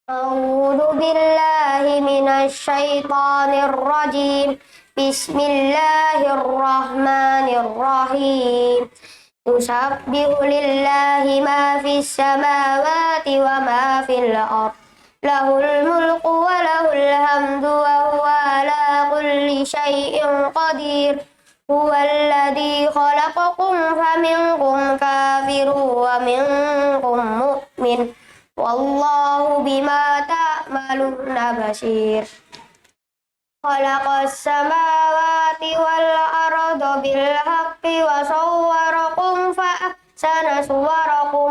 أعوذ بالله من الشيطان الرجيم. بسم الله الرحمن الرحيم. يسبح لله ما في السماوات وما في الأرض، له الملك وله الحمد وهو على كل شيء قدير. هو الذي خلقكم فمنكم كافر ومنكم مؤمن، والله بما تعملون بصير. خلق السماوات والأرض بالحق وصوركم فأحسن صوركم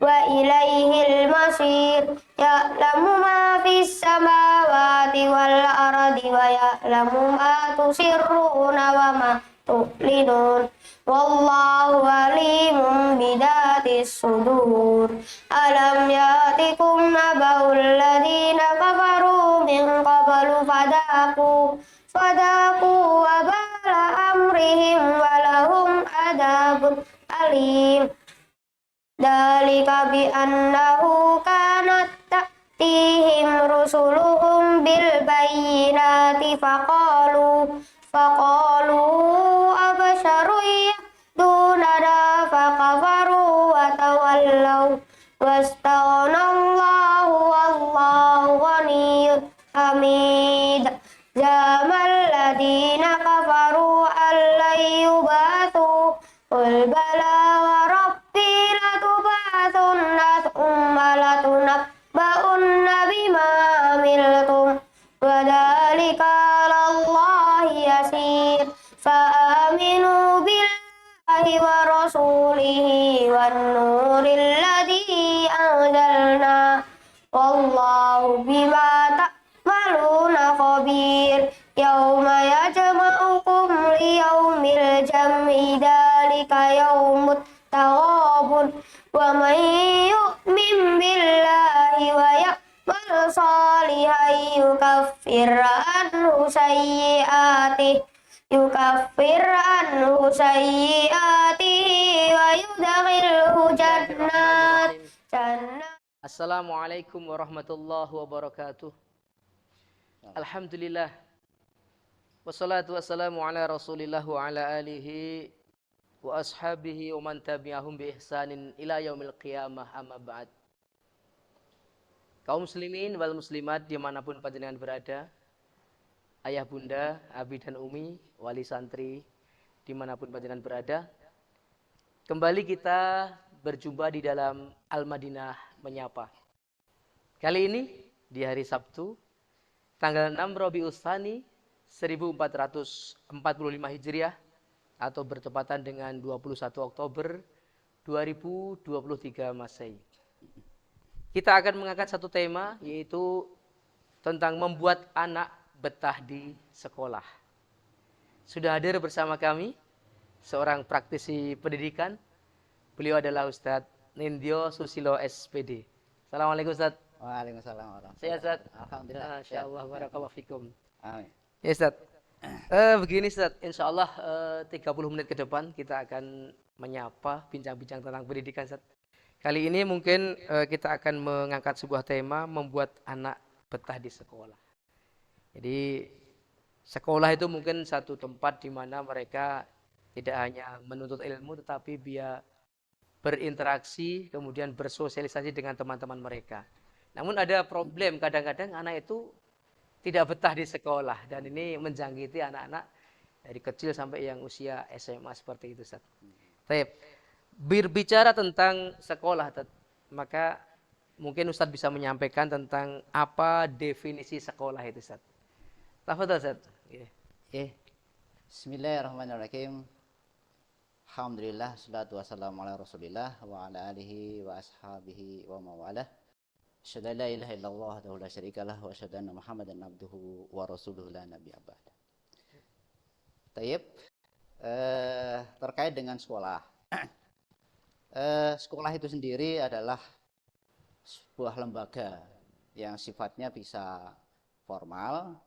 وإليه المصير. يعلم ما في السماوات والأرض ويعلم ما تسرون وما تعلنون، والله عليم بذات الصدور. ألم يأتكم نبأ الذين كفروا من قبل فذاقوا وبال أمرهم ولهم عذاب أليم. ذلك بأنه كانت تأتيهم رسلهم بالبينات فقالوا أبشر يهدوننا فكفروا وتولوا واستغنى الله والله غني حميد. زعم الذين كفروا أن لن يبعثوا قل بلى وربي لتبعثن ثم لتنبؤن بما عملتم وذلك على الله يسير. فآمنوا بالله ورسوله والنور الذي أنزلنا والله بما تعملون خبير. يوم يجمعكم ليوم الجمع ذلك يوم التغابن. ومن يؤمن بالله ويعمل صالحا يكفر عنه سيئاته ويدخله جنات. Assalamualaikum warahmatullahi wabarakatuh. Alhamdulillah. Wassalatu wassalamu ala rasulillah wa ala alihi wa ashabihi wa man tabi'ahum bi ihsanin ila yaumil qiyamah, amma ba'd. Kaum muslimin wal muslimat dimanapun panjenengan berada, ayah bunda, abi dan umi, wali santri dimanapun panjenengan berada, kembali kita berjumpa di dalam Al-Madinah Menyapa. Kali ini di hari Sabtu, tanggal 6 Rabiul Tsani 1445 Hijriah atau bertepatan dengan 21 Oktober 2023 Masehi. Kita akan mengangkat satu tema, yaitu tentang membuat anak betah di sekolah. Sudah hadir bersama kami seorang praktisi pendidikan. Beliau adalah Ustadz Nindyo Susilo SPD. Assalamualaikum Ustadz. Waalaikumsalam warahmatullahi Sehat Ustadz? Alhamdulillah. Masyaallah, barakallahu fikum. Amin. Ya Ustadz. Begini Ustadz, insyaallah 30 menit ke depan kita akan menyapa, bincang-bincang tentang pendidikan Ustadz. Kali ini mungkin kita akan mengangkat sebuah tema, membuat anak betah di sekolah. Jadi sekolah itu mungkin satu tempat di mana mereka tidak hanya menuntut ilmu, tetapi biar berinteraksi, kemudian bersosialisasi dengan teman-teman mereka. Namun ada problem, kadang-kadang anak itu tidak betah di sekolah, dan ini menjangkiti anak-anak dari kecil sampai yang usia SMA seperti itu, Ustaz. Baik. Berbicara tentang sekolah, maka mungkin Ustaz bisa menyampaikan tentang apa definisi sekolah itu, Ustaz. Tafadhol, Ustaz. Bismillahirrahmanirrahim. Alhamdulillah, salatu wassalamu ala rasulillah wa ala alihi wa ashabihi wa mawalah. Asyhadu an la ilaha illallah wahdahu la syarikalah wa asyhadu anna Muhammadan abduhu wa rasuluhu la nabiyya ba'da. Tayyib. Terkait dengan sekolah. Sekolah itu sendiri adalah sebuah lembaga yang sifatnya bisa formal,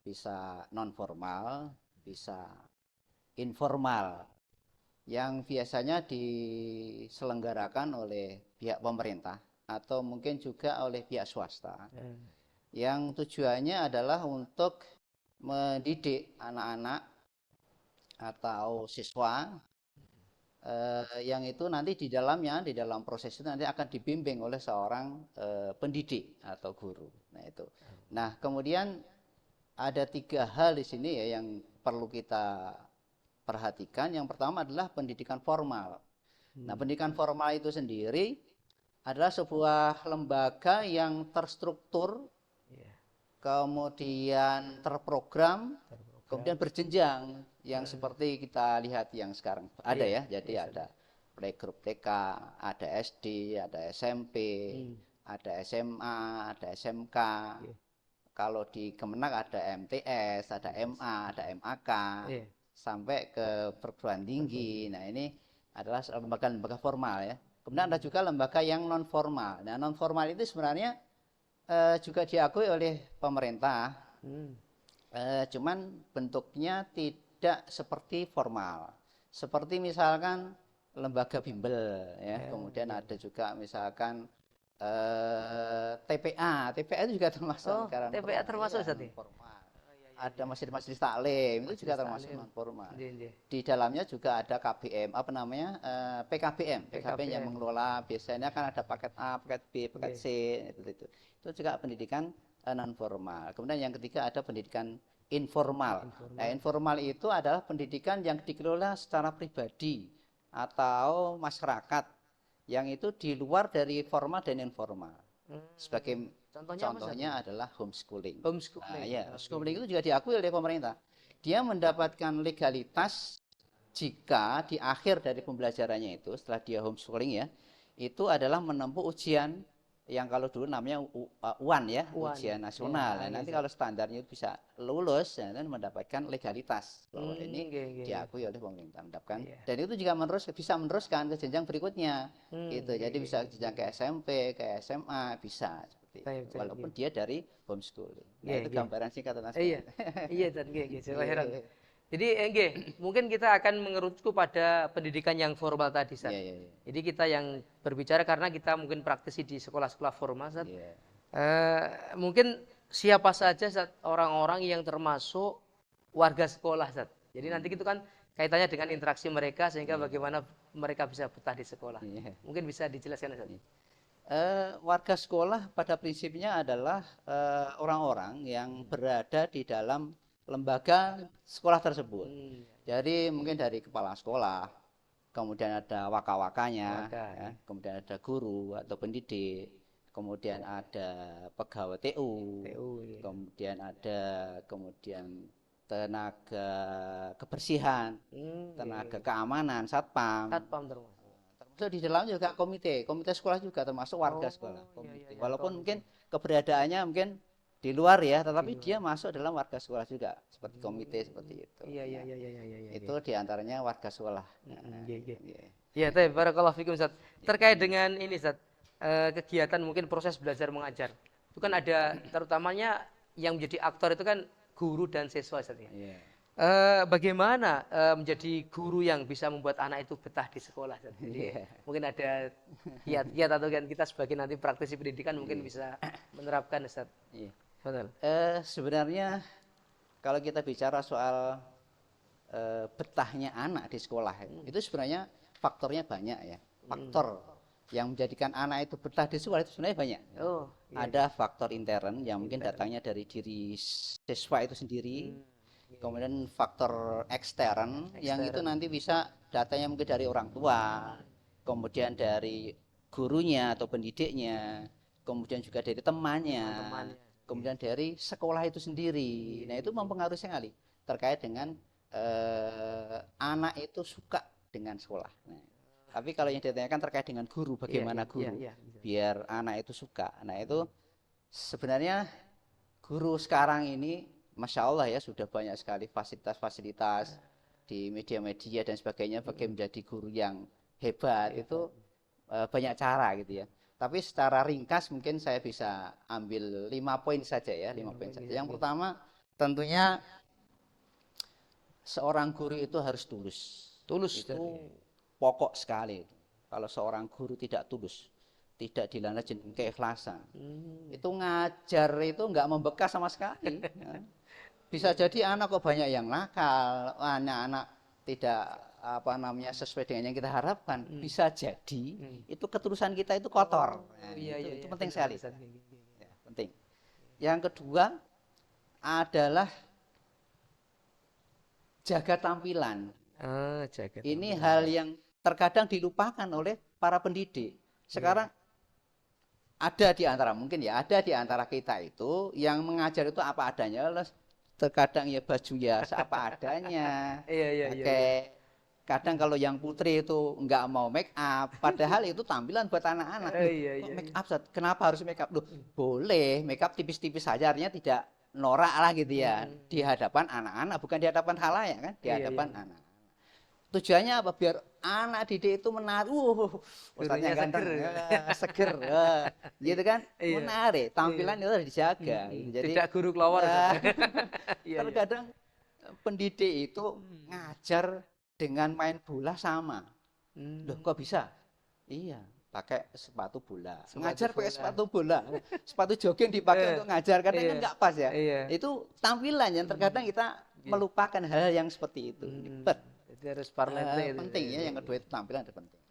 bisa non formal, bisa informal, yang biasanya diselenggarakan oleh pihak pemerintah atau mungkin juga oleh pihak swasta yang tujuannya adalah untuk mendidik anak-anak atau siswa yang itu nanti di dalam proses itu nanti akan dibimbing oleh seorang pendidik atau guru. Nah itu. Nah kemudian ada 3 hal di sini ya yang perlu kita perhatikan. Yang pertama adalah pendidikan formal. Nah pendidikan formal itu sendiri adalah sebuah lembaga yang terstruktur, kemudian terprogram, kemudian berjenjang yang seperti kita lihat yang sekarang ada ya. Jadi ada playgroup TK, ada SD, ada SMP, ada SMA, ada SMK. Kalau di Kemenak ada MTS, ada MA, ada MAK, sampai ke perguruan tinggi. Nah ini adalah lembaga-lembaga formal ya. Kemudian ada juga lembaga yang non formal. Nah non formal itu sebenarnya juga diakui oleh pemerintah, cuman bentuknya tidak seperti formal. Seperti misalkan lembaga bimbel ya, kemudian ada juga misalkan TPA itu juga termasuk sekarang TPA termasuk Ustaz ya? formal. Ada majelis taklim itu juga termasuk non formal. Di dalamnya juga ada KBM, apa namanya, PKBM yang mengelola. Biasanya kan ada paket A, paket B, paket C, itu juga pendidikan non formal. Kemudian yang ketiga ada pendidikan informal. Nah informal itu adalah pendidikan yang dikelola secara pribadi atau masyarakat yang itu di luar dari formal dan informal. Sebagai contohnya adalah homeschooling. Nah, ya, homeschooling itu juga diakui oleh pemerintah. Dia mendapatkan legalitas jika di akhir dari pembelajarannya itu, setelah dia homeschooling ya, itu adalah menempuh ujian yang kalau dulu namanya UAN ya, ujian nasional. Nah, nanti kalau standarnya bisa lulus, ya, dan mendapatkan legalitas bahwa ini diakui oleh pemerintah, mendapatkan. Dan itu juga bisa meneruskan ke jenjang berikutnya, gitu. Jadi bisa jenjang ke SMP, ke SMA, bisa seperti itu. Walaupun dia dari homeschooling. Nah, itu gambaran singkat tentang Iya, dan jadi mungkin kita akan mengerucut pada pendidikan yang formal tadi, Ustaz. Jadi kita yang berbicara karena kita mungkin praktisi di sekolah-sekolah formal, Ustaz. Mungkin siapa saja, Ustaz, orang-orang yang termasuk warga sekolah, Ustaz. Jadi nanti itu kan kaitannya dengan interaksi mereka sehingga bagaimana mereka bisa betah di sekolah. Mungkin bisa dijelaskan, Ustaz. Warga sekolah pada prinsipnya adalah orang-orang yang berada di dalam lembaga sekolah tersebut. Jadi mungkin dari kepala sekolah, kemudian ada waka-wakanya, ya, kemudian ada guru atau pendidik, kemudian ada pegawai TU, kemudian ada tenaga kebersihan, tenaga keamanan, satpam termasuk di dalam juga komite sekolah juga termasuk warga sekolah. Walaupun mungkin keberadaannya mungkin di luar ya, tetapi dia masuk dalam warga sekolah juga, seperti komite seperti itu. Itu diantaranya warga sekolah. Iya, barakallahu fikum, Ustaz. Terkait dengan ini, Ustaz, kegiatan mungkin proses belajar mengajar. Itu kan ada terutamanya yang menjadi aktor itu kan guru dan siswa, Ustaz. Bagaimana menjadi guru yang bisa membuat anak itu betah di sekolah, Ustaz? Jadi, mungkin ada kiat-kiat atau kan kita sebagai nanti praktisi pendidikan mungkin bisa menerapkan, Ustaz. Sebenarnya kalau kita bicara soal betahnya anak di sekolah itu sebenarnya faktornya banyak ya. Faktor yang menjadikan anak itu betah di sekolah itu sebenarnya banyak. Ada faktor intern yang mungkin datangnya dari diri siswa itu sendiri. Kemudian faktor ekstern yang itu nanti bisa datanya mungkin dari orang tua, kemudian dari gurunya atau pendidiknya, kemudian juga dari temannya, kemudian dari sekolah itu sendiri. Nah itu mempengaruhi sekali terkait dengan anak itu suka dengan sekolah. Nah, tapi kalau yang ditanyakan terkait dengan guru, bagaimana guru biar anak itu suka. Nah itu sebenarnya guru sekarang ini Masya Allah ya, sudah banyak sekali fasilitas-fasilitas di media-media dan sebagainya bagi menjadi guru yang hebat. Itu banyak cara gitu ya. Tapi secara ringkas mungkin saya bisa ambil 5 poin saja ya, 5 poin saja. Yang pertama tentunya seorang guru itu harus tulus. Tulus itu pokok sekali. Kalau seorang guru tidak tulus, tidak dilandasi dengan keikhlasan. Hmm. Itu ngajar itu nggak membekas sama sekali. Ya. Bisa jadi anak kok banyak yang nakal, anak-anak tidak apa namanya sesuai dengan yang kita harapkan. Bisa jadi itu keterusan kita itu kotor. Nah, itu penting sekali. Ya, penting. Yang kedua adalah jaga tampilan. Jaga Ini hal yang terkadang dilupakan oleh para pendidik. Sekarang ada di antara mungkin ya ada di antara kita itu yang mengajar itu apa adanya, terkadang ya baju ya apa adanya. Pakai kadang kalau yang putri itu nggak mau make up, padahal itu tampilan buat anak-anak. Kok make up, kenapa harus make up? Loh, boleh make up tipis-tipis saja, artinya tidak norak lah gitu ya. Di hadapan anak-anak, bukan di hadapan khalayak kan, di hadapan anak. Tujuannya apa? Biar anak didik itu menarik, ustadznya ganteng, seger, gitu kan, menarik. Tampilan itu harus dijaga. Jadi tidak guru kelawar. Terkadang pendidik itu ngajar dengan main bola sama. Loh, kok bisa? Iya, pakai sepatu bola. Ngajar pakai sepatu bola. Sepatu jogging dipakai untuk ngajar, karena kan nggak pas ya. Itu tampilan yang terkadang kita melupakan hal yang seperti itu. Jadi harus paralel penting ya, yang kedua itu tampilan itu penting.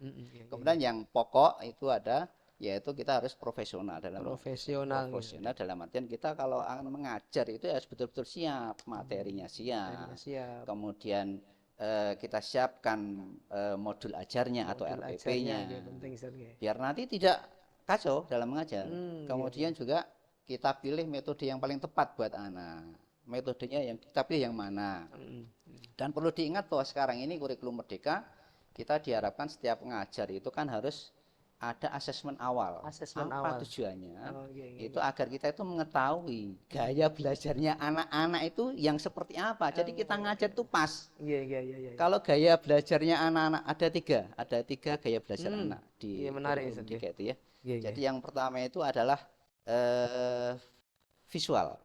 Kemudian yang pokok itu ada, yaitu kita harus profesional dalam dalam artian kita kalau akan mengajar itu harus betul-betul siap, materinya siap. Kemudian kita siapkan modul ajarnya atau RPP-nya, biar nanti tidak kacau dalam mengajar. Kemudian juga kita pilih metode yang paling tepat buat anak. Metodenya yang kita pilih yang mana. Dan perlu diingat bahwa sekarang ini kurikulum Merdeka, kita diharapkan setiap pengajar itu kan harus ada asesmen awal. Apa tujuannya? Itu agar kita itu mengetahui gaya belajarnya anak-anak itu yang seperti apa. Jadi kita ngajar itu pas. Kalau gaya belajarnya anak-anak ada tiga gaya belajar anak di menarik Merdeka itu ya. Jadi yang pertama itu adalah visual.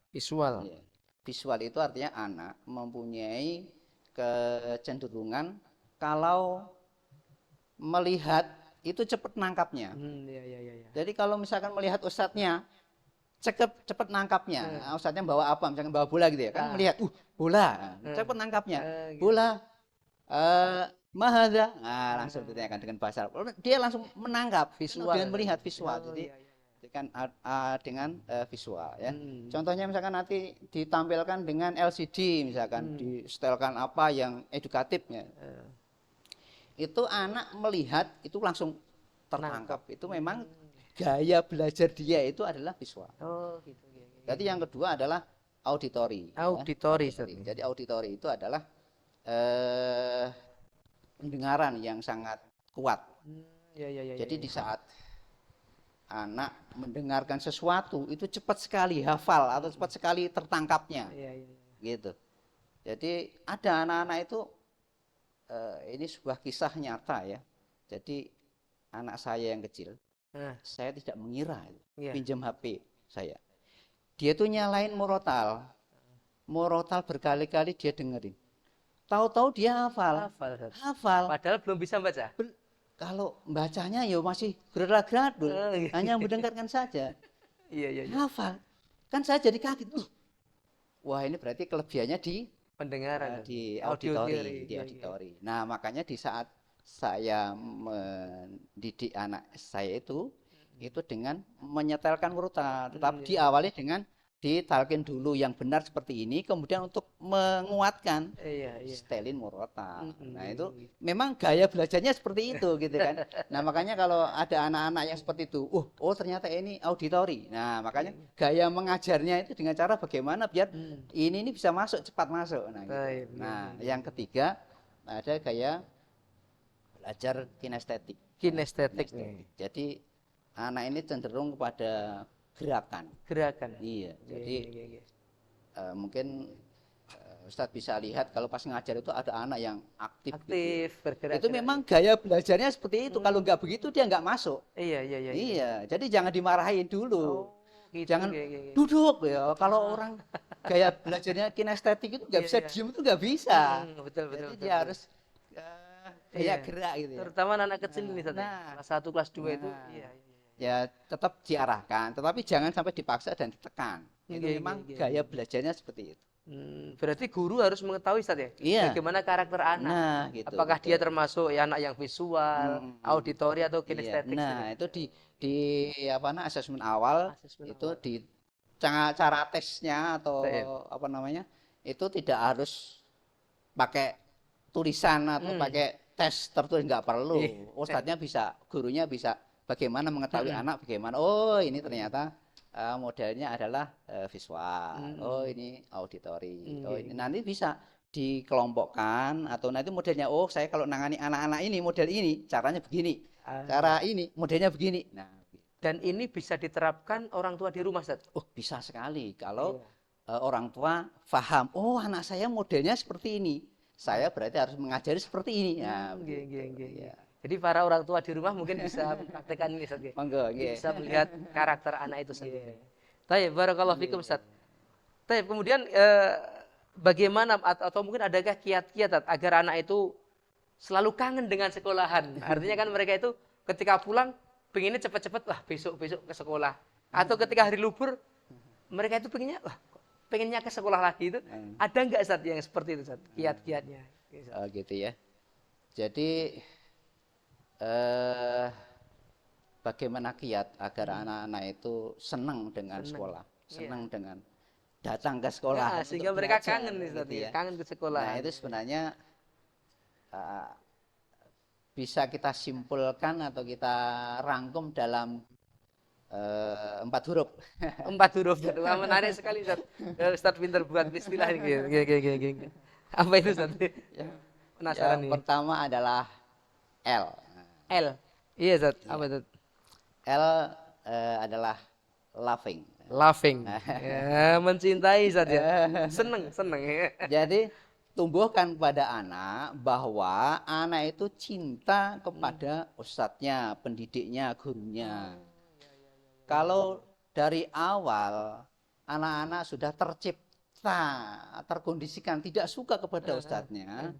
Visual itu artinya anak mempunyai kecenderungan kalau melihat itu cepat nangkapnya. Jadi kalau misalkan melihat ustadznya cepat nangkapnya, ustadznya bawa apa, misalkan bawa bola gitu ya, kan melihat bola, cepat nangkapnya, bola mahadza, langsung ditanyakan dengan bahasa Arab, dia langsung menangkap visual, dengan melihat visual. Jadi kan dengan visual ya. Contohnya misalkan nanti ditampilkan dengan LCD, misalkan disetelkan apa yang edukatifnya. Itu anak melihat itu langsung tertangkap. Itu memang gaya belajar dia itu adalah visual. Jadi yang kedua adalah auditori. Jadi auditori itu adalah pendengaran yang sangat kuat. Jadi di saat anak mendengarkan sesuatu itu cepat sekali hafal atau cepat sekali tertangkapnya, gitu. Jadi ada anak-anak itu ini sebuah kisah nyata ya. Jadi anak saya yang kecil, saya tidak mengira pinjam HP saya. Dia tuh nyalain murotal berkali-kali dia dengerin. Tahu-tahu dia hafal. Padahal belum bisa baca. Kalau bacanya ya masih gerak-gerak, hanya mendengarkan saja. Hafal. Kan saya jadi kaget. Wah, ini berarti kelebihannya di pendengaran, di auditori. Nah, makanya di saat saya mendidik anak saya itu dengan menyetelkan urutan, tetapi diawali dengan ditalkin dulu yang benar seperti ini, kemudian untuk menguatkan setelin murotal. Nah itu memang gaya belajarnya seperti itu gitu kan. Nah makanya kalau ada anak-anak yang seperti itu, oh ternyata ini auditori. Nah makanya gaya mengajarnya itu dengan cara bagaimana biar ini bisa masuk, cepat masuk. Nah, gitu. Nah yang ketiga ada gaya belajar kinestetik. Jadi anak ini cenderung kepada gerakan. Iya. Jadi mungkin Ustadz bisa lihat kalau pas ngajar itu ada anak yang aktif gitu. Bergerak. Itu memang gaya belajarnya seperti itu. Kalau nggak begitu dia nggak masuk. Iya. Jadi jangan dimarahin dulu. Gitu, jangan duduk ya. Kalau orang gaya belajarnya kinestetik itu nggak bisa diem, itu nggak bisa. Betul. Jadi dia harus gaya gerak gitu. Terutama anak kecil ini, kelas 1, kelas 2 itu. ya tetap diarahkan, tetapi jangan sampai dipaksa dan ditekan. Itu Nggih, memang nggih, nggih. gaya belajarnya seperti itu. Berarti guru harus mengetahui Ustaz ya, Iya. bagaimana karakter anak. Nah, gitu. Apakah dia termasuk ya anak yang visual, auditori atau kinestetik? Nah, itu di apa namanya asesmen awal Asesmen itu awal. di cara tesnya atau Baik. apa namanya itu tidak harus pakai tulisan atau pakai tes tertulis, nggak perlu. Iya. Ustadznya bisa, gurunya bisa bagaimana mengetahui anak bagaimana. Oh, ini ternyata modelnya adalah visual. Oh, ini auditori. Oh, ini nanti bisa dikelompokkan atau nanti modelnya, oh saya kalau nangani anak-anak ini model ini caranya begini, cara ini modelnya begini. Nah, Dan ini bisa diterapkan orang tua di rumah, Ustaz. oh bisa sekali kalau orang tua paham, oh anak saya modelnya seperti ini, saya berarti harus mengajari seperti ini. Nah, Nggih, nggih, begitu, nggih. ya. Jadi para orang tua di rumah mungkin bisa mempraktekkan ini, Ustaz. Nggih. Monggo, nggih. Bisa melihat karakter anak itu sendiri. Baik, barakallahu fikum, Ustaz. Baik, kemudian bagaimana atau mungkin adakah kiat-kiat Ustaz, agar anak itu selalu kangen dengan sekolahan? Artinya kan mereka itu ketika pulang pengennya cepat-cepat, wah besok ke sekolah. Atau ketika hari libur mereka itu pengennya, wah pengennya ke sekolah lagi itu. Ada nggak Ustaz yang seperti itu, Ustaz? Kiat-kiatnya. Oh, gitu ya. Jadi bagaimana kiat agar anak-anak itu senang dengan sekolah, senang dengan datang ke sekolah, Ya, sehingga untuk mereka belajar, kangen nih, Ustaz, gitu ya. Kangen ke sekolah. Nah, itu sebenarnya bisa kita simpulkan atau kita rangkum dalam 4 huruf. 4 huruf. Wah, menarik sekali, Ustaz. Ustaz pinter buat istilah ini. Gini. Apa itu, Ustaz? Penasaran Yang nih. pertama adalah L. L. Iya, Ustaz. Apa itu? L adalah laughing. Laughing. Ya, mencintai, Ustaz ya. Seneng. Jadi tumbuhkan pada anak bahwa anak itu cinta kepada ustadznya, pendidiknya, gurunya. Kalau dari awal anak-anak sudah tercipta, terkondisikan tidak suka kepada ustadznya,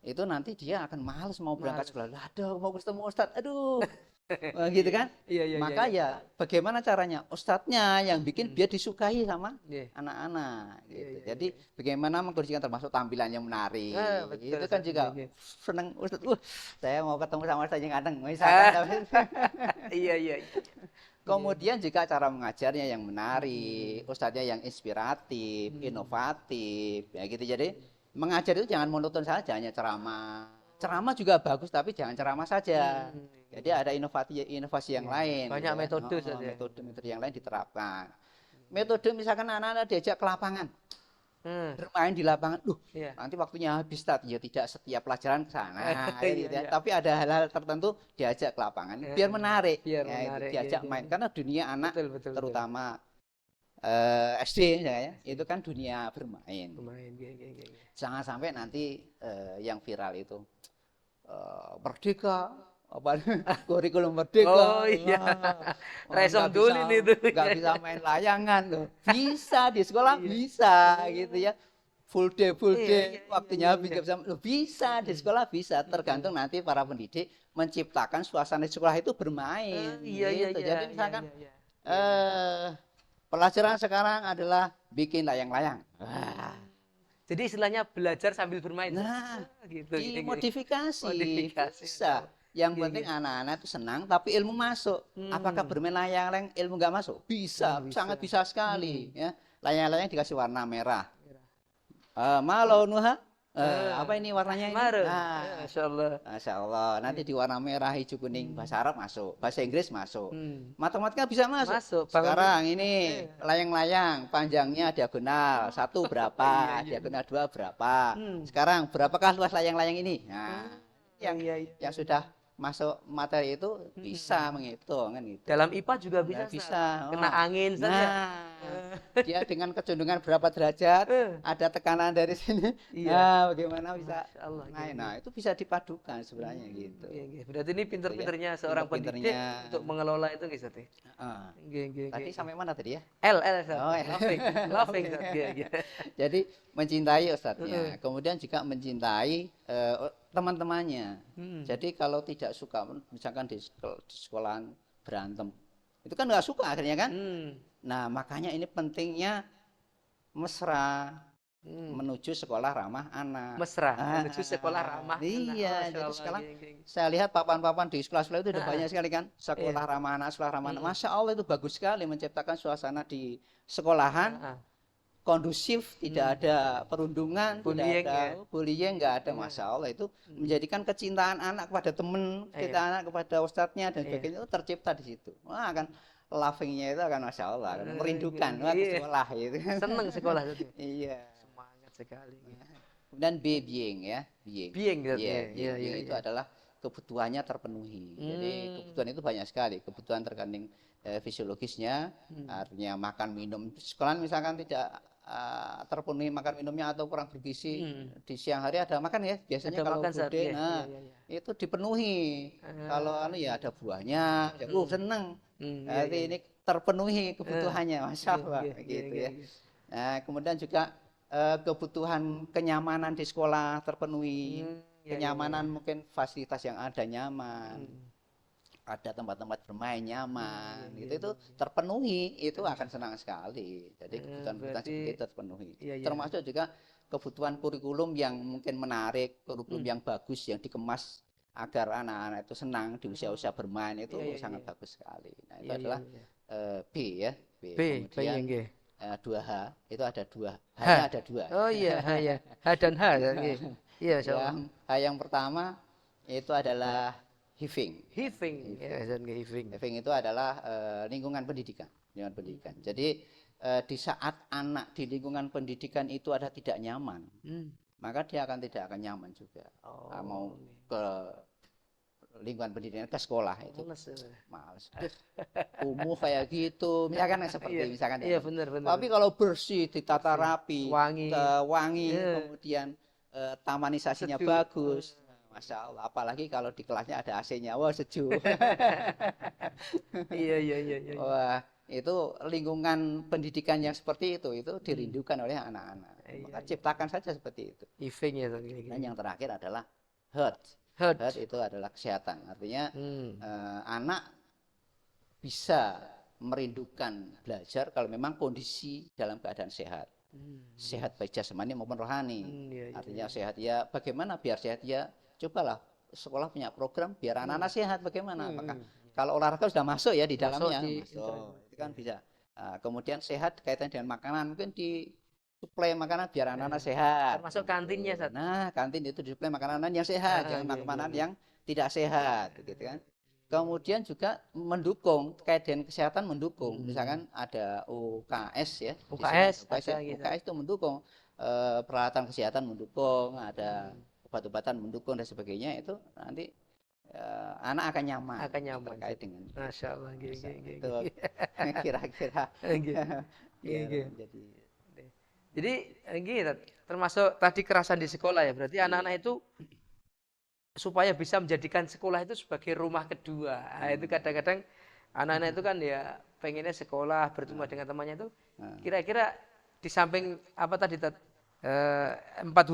itu nanti dia akan malas mau berangkat sekolah. Aduh, mau ketemu ustadz, aduh. Gitu kan? Iya. Maka ya bagaimana caranya? Ustadznya yang bikin biar disukai sama Iya. anak-anak gitu. Jadi bagaimana mengkondisikan termasuk tampilan yang menarik. Betul, Itu kan Ustaz. juga Iya. seneng Ustadz. Saya mau ketemu sama Ustadz yang ganteng. Misalkan. Iya. Kemudian juga cara mengajarnya yang menarik, ustadznya yang inspiratif, inovatif, ya gitu. Jadi mengajar itu jangan monoton saja hanya ceramah. Ceramah juga bagus tapi jangan ceramah saja. Jadi ada inovasi yang lain. Banyak gitu ya. metode, Ustaz, ya. Metode yang lain diterapkan. Metode misalkan anak-anak diajak ke lapangan, bermain di lapangan. Iya. Nanti waktunya habis, ya tidak setiap pelajaran ke sana. Gitu ya. Iya. Tapi ada hal-hal tertentu diajak ke lapangan biar menarik. Biar Ya, itu menarik, diajak iya. main karena dunia anak Betul. terutama SD ya, itu kan dunia bermain. Lumayan. Jangan sampai nanti yang viral itu merdeka apa kurikulum merdeka. Oh, iya. Nggak Resom dulin itu. nggak bisa main layangan loh. Bisa di sekolah bisa gitu ya. Full day Iya, waktunya habis nggak bisa. Loh, bisa di sekolah bisa, tergantung nanti para pendidik menciptakan suasana di sekolah itu bermain. Iya. Gitu. Jadi misalkan pelajaran sekarang adalah bikin layang-layang. Jadi istilahnya belajar sambil bermain. Nah, gitu. dimodifikasi. Modifikasi. Bisa. Yang penting anak-anak itu senang tapi ilmu masuk. Apakah bermain layang-layang ilmu nggak masuk? Bisa, sangat bisa sekali. Ya. Layang-layang dikasih warna merah. Malau nuha. Apa ini warnanya ini? Maru. Nah, Masya Allah. Masya Allah. Nanti di warna merah, hijau, kuning. Bahasa Arab masuk. Bahasa Inggris masuk. Matematika bisa masuk. Masuk. Sekarang ini layang-layang panjangnya diagonal 1 berapa, diagonal 2 berapa. Sekarang berapakah luas layang-layang ini? Nah, yang sudah masuk materi itu bisa menghitung kan gitu. Dalam IPA juga bisa. Nah, bisa. Kena angin saja. Nah, dia dengan kecondongan berapa derajat, ada tekanan dari sini. Iya. Nah, bagaimana bisa? Masya Allah, Nah, itu bisa dipadukan sebenarnya gitu. Iya. Berarti ini pinter-pinternya seorang pendidik Pinter-pinternya. untuk mengelola itu guys. Ah. Iya. Tadi sampai mana tadi ya? L, Ustaz. Oh, ya. Laughing. Ustaz. Iya. Jadi mencintai ustadznya, kemudian juga mencintai teman-temannya. Jadi kalau tidak suka, misalkan di sekolahan berantem, Itu kan nggak suka akhirnya kan. Hmm. Nah, makanya ini pentingnya mesra menuju sekolah ramah anak. Mesra menuju sekolah ramah anak. Iya, Masya jadi Allah, sekarang geng. saya lihat papan-papan di sekolah-sekolah itu udah Ah, banyak sekali kan, sekolah iya. ramah anak, sekolah ramah anak. Masya Allah itu bagus sekali menciptakan suasana di sekolahan Ah, kondusif, tidak ada perundungan, tidak bullying ada ya. bullying, nggak ada. Masya Allah itu menjadikan kecintaan anak kepada teman, kita Iya. anak kepada ustadznya dan Iya. sebagainya itu tercipta di situ. Wah, akan laughingnya itu akan Masya Allah, akan merindukan Geng. wah ke Iya. sekolah gitu. Seneng sekolah itu. Iya. Semangat sekali. Kemudian being ya, being. Being Iya, iya, iya, being itu iya. adalah kebutuhannya terpenuhi. Jadi kebutuhan itu banyak sekali. Kebutuhan terkandung fisiologisnya, artinya makan minum. Sekolah misalkan tidak terpenuhi makan minumnya atau kurang bergizi, di siang hari ada makan ya. Biasanya Ada kalau makan saat bude, iya, nah iya, iya. itu dipenuhi. Kalau ya ada buahnya, ya, seneng. Iya, Berarti iya. ini terpenuhi kebutuhannya, Masya Allah, Iya, iya, gitu iya, ya. iya. Nah, kemudian juga kebutuhan kenyamanan di sekolah terpenuhi. Iya, iya, Kenyamanan mungkin fasilitas yang ada nyaman, ada tempat-tempat bermain nyaman, gitu itu terpenuhi, itu akan senang sekali. Jadi kebutuhan-kebutuhan berarti- seperti itu terpenuhi. Iya, iya. Termasuk juga kebutuhan kurikulum yang mungkin menarik, kurikulum yang bagus, yang dikemas agar anak-anak itu senang di usia-usia bermain itu Iya, iya, sangat iya. bagus sekali. Nah, itu Iya, adalah iya, iya. B ya. B. B, Kemudian bayang, nggih. 2H itu ada dua, H. hanya ada dua. Oh iya, H ya. H dan H ya, nggih. Iya, Masya Allah. Yang pertama itu adalah hiving. Hiving, ya, dan nggih hiving. Hiving itu adalah lingkungan pendidikan, lingkungan pendidikan. Jadi di saat anak di lingkungan pendidikan itu ada tidak nyaman, maka dia akan tidak akan nyaman juga. Mau ke lingkungan pendidikan, ke sekolah itu males. Kumuh kayak gitu, misalkan seperti misalkan. Iya, benar. Tapi kalau bersih, ditata rapi, Wangi. wangi, kemudian tamanisasinya Sejuk. bagus. Masya Allah, apalagi kalau di kelasnya ada AC-nya, wah sejuk. Iya. Wah, itu lingkungan pendidikan yang seperti itu dirindukan oleh anak-anak. Maka ciptakan saja seperti itu. Hiving ya, Dan yang terakhir adalah health. Health. Health itu adalah kesehatan. Artinya anak bisa merindukan belajar kalau memang kondisi dalam keadaan sehat. Sehat baik jasmani maupun rohani. Artinya sehat ya, bagaimana biar sehat ya? Cobalah sekolah punya program biar anak-anak sehat bagaimana? Maka kalau olahraga sudah masuk ya di dalamnya, masuk. Itu kan bisa. Kemudian sehat kaitan dengan makanan, mungkin di suplai makanan biar anak-anak sehat. Termasuk kantinnya, Sat. Nah, kantin itu disuplai makanan yang sehat, jangan makanan yang tidak sehat, gitu kan. Kemudian juga mendukung terkait dengan kesehatan, mendukung. Misalkan ada UKS ya. UKS, UKS itu mendukung peralatan kesehatan, mendukung, ada obat-obatan mendukung dan sebagainya, itu nanti anak akan nyaman terkait dengan Masya Allah, itu kira-kira jadi gitu, termasuk tadi kerasan di sekolah ya, berarti anak-anak itu supaya bisa menjadikan sekolah itu sebagai rumah kedua. Nah, itu kadang-kadang anak-anak itu kan ya pengennya sekolah bertemu dengan temannya itu, kira-kira di samping apa tadi 4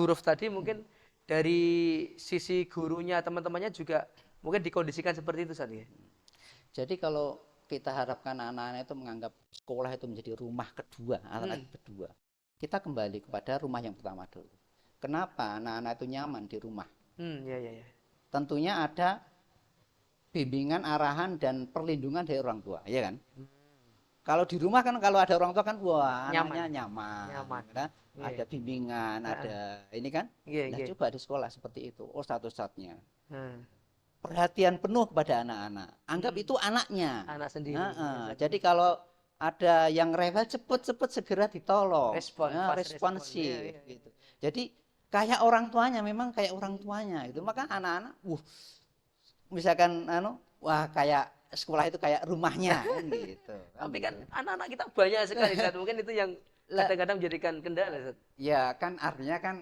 huruf tadi, mungkin dari sisi gurunya, teman-temannya juga mungkin dikondisikan seperti itu, Ustaz ya. Jadi kalau kita harapkan anak-anak itu menganggap sekolah itu menjadi rumah kedua, anak kedua, kita kembali kepada rumah yang pertama dulu. Kenapa anak-anak itu nyaman di rumah? Ya. Tentunya ada bimbingan, arahan dan perlindungan dari orang tua, ya kan? Kalau di rumah kan kalau ada orang tua kan wah anaknya nyaman. Kan? Ada bimbingan, ada ini kan? Nah, coba di sekolah seperti itu. Oh, satu-satunya. Perhatian penuh kepada anak-anak. Anggap itu anaknya. Anak sendiri. Jadi kalau ada yang rewel, cepet-cepet segera ditolong. Responsif. Gitu. Jadi kayak orang tuanya, memang kayak orang tuanya. Gitu. Maka anak-anak, misalkan, wah kayak sekolah itu kayak rumahnya, kan gitu. Tapi kan anak-anak kita banyak sekali, mungkin itu yang kadang-kadang menjadikan kendala. Ya kan artinya kan